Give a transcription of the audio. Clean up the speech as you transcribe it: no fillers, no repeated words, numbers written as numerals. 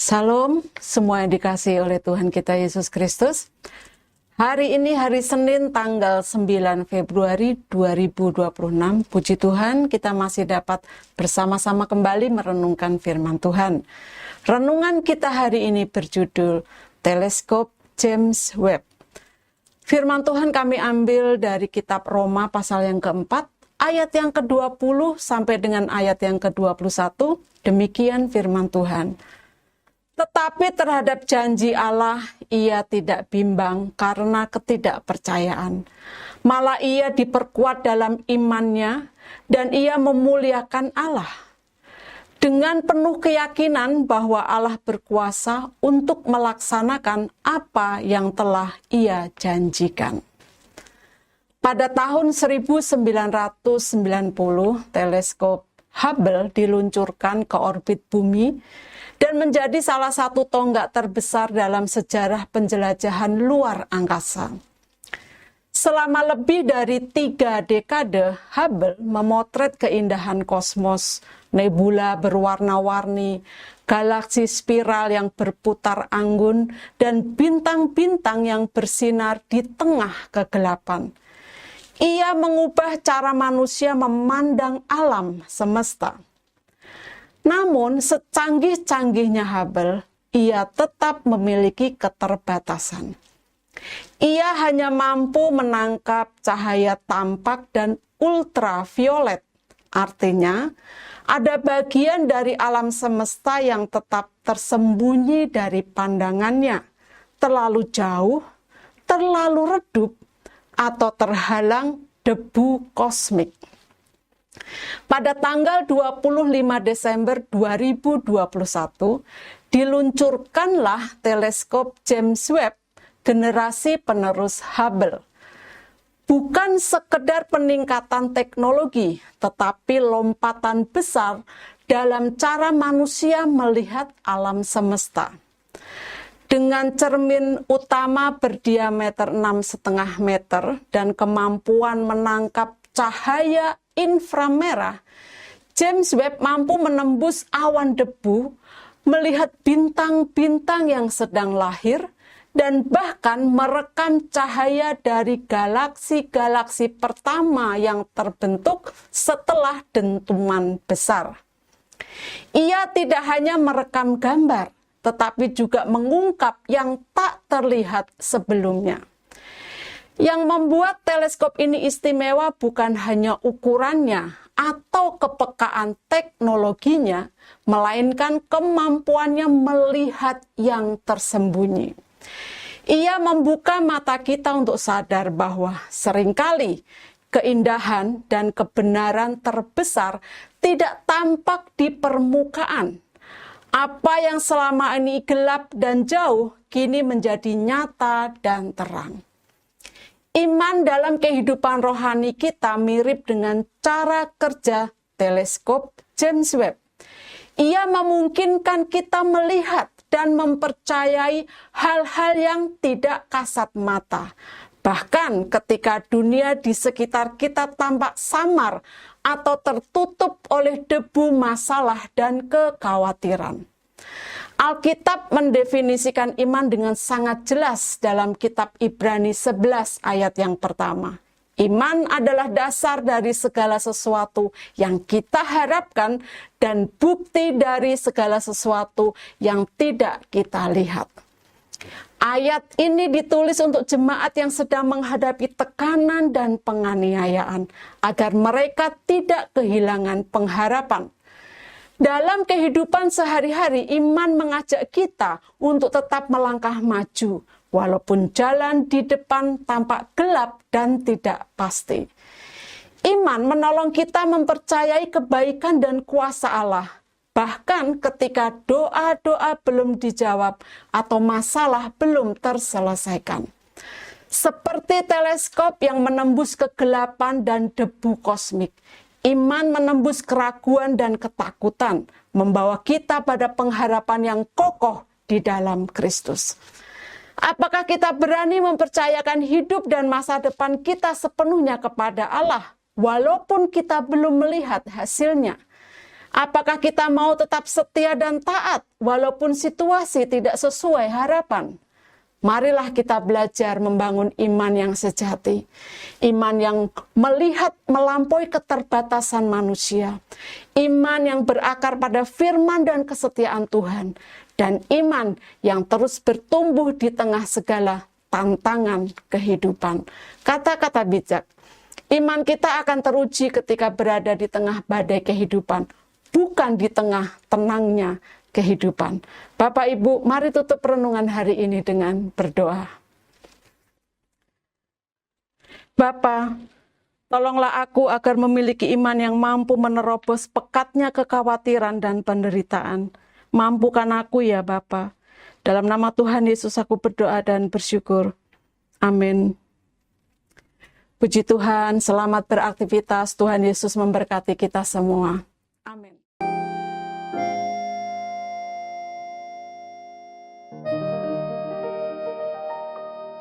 Salam semua yang dikasihi oleh Tuhan kita Yesus Kristus. Hari ini hari Senin tanggal 9 Februari 2026. Puji Tuhan kita masih dapat bersama-sama kembali merenungkan firman Tuhan. Renungan kita hari ini berjudul Teleskop James Webb. Firman Tuhan kami ambil dari kitab Roma pasal yang keempat, ayat yang ke-20 sampai dengan ayat yang ke-21. Demikian firman Tuhan. Tetapi terhadap janji Allah, ia tidak bimbang karena ketidakpercayaan. Malah ia diperkuat dalam imannya dan ia memuliakan Allah. Dengan penuh keyakinan bahwa Allah berkuasa untuk melaksanakan apa yang telah ia janjikan. Pada tahun 1990, teleskop Hubble diluncurkan ke orbit bumi dan menjadi salah satu tonggak terbesar dalam sejarah penjelajahan luar angkasa. Selama lebih dari 3 dekade, Hubble memotret keindahan kosmos, nebula berwarna-warni, galaksi spiral yang berputar anggun, dan bintang-bintang yang bersinar di tengah kegelapan. Ia mengubah cara manusia memandang alam semesta. Namun, secanggih-canggihnya Hubble, ia tetap memiliki keterbatasan. Ia hanya mampu menangkap cahaya tampak dan ultraviolet. Artinya, ada bagian dari alam semesta yang tetap tersembunyi dari pandangannya, terlalu jauh, terlalu redup, atau terhalang debu kosmik. Pada tanggal 25 Desember 2021, diluncurkanlah teleskop James Webb, generasi penerus Hubble. Bukan sekedar peningkatan teknologi, tetapi lompatan besar dalam cara manusia melihat alam semesta. Dengan cermin utama berdiameter 6,5 meter dan kemampuan menangkap cahaya inframerah, James Webb mampu menembus awan debu, melihat bintang-bintang yang sedang lahir, dan bahkan merekam cahaya dari galaksi-galaksi pertama yang terbentuk setelah dentuman besar. Ia tidak hanya merekam gambar, tetapi juga mengungkap yang tak terlihat sebelumnya. Yang membuat teleskop ini istimewa bukan hanya ukurannya atau kepekaan teknologinya, melainkan kemampuannya melihat yang tersembunyi. Ia membuka mata kita untuk sadar bahwa seringkali keindahan dan kebenaran terbesar tidak tampak di permukaan. Apa yang selama ini gelap dan jauh, kini menjadi nyata dan terang. Iman dalam kehidupan rohani kita mirip dengan cara kerja teleskop James Webb. Ia memungkinkan kita melihat dan mempercayai hal-hal yang tidak kasat mata. Bahkan ketika dunia di sekitar kita tampak samar atau tertutup oleh debu masalah dan kekhawatiran. Alkitab mendefinisikan iman dengan sangat jelas dalam kitab Ibrani 11 ayat yang pertama. Iman adalah dasar dari segala sesuatu yang kita harapkan dan bukti dari segala sesuatu yang tidak kita lihat. Ayat ini ditulis untuk jemaat yang sedang menghadapi tekanan dan penganiayaan, agar mereka tidak kehilangan pengharapan. Dalam kehidupan sehari-hari, iman mengajak kita untuk tetap melangkah maju, walaupun jalan di depan tampak gelap dan tidak pasti. Iman menolong kita mempercayai kebaikan dan kuasa Allah, bahkan ketika doa-doa belum dijawab atau masalah belum terselesaikan. Seperti teleskop yang menembus kegelapan dan debu kosmik, iman menembus keraguan dan ketakutan, membawa kita pada pengharapan yang kokoh di dalam Kristus. Apakah kita berani mempercayakan hidup dan masa depan kita sepenuhnya kepada Allah, walaupun kita belum melihat hasilnya? Apakah kita mau tetap setia dan taat walaupun situasi tidak sesuai harapan? Marilah kita belajar membangun iman yang sejati. Iman yang melihat melampaui keterbatasan manusia. Iman yang berakar pada firman dan kesetiaan Tuhan. Dan iman yang terus bertumbuh di tengah segala tantangan kehidupan. Kata-kata bijak. Iman kita akan teruji ketika berada di tengah badai kehidupan. Bukan di tengah tenangnya kehidupan. Bapak Ibu, mari tutup renungan hari ini dengan berdoa. Bapa, tolonglah aku agar memiliki iman yang mampu menerobos pekatnya kekhawatiran dan penderitaan. Mampukan aku ya Bapa. Dalam nama Tuhan Yesus aku berdoa dan bersyukur. Amin. Puji Tuhan, selamat beraktivitas. Tuhan Yesus memberkati kita semua. Amin.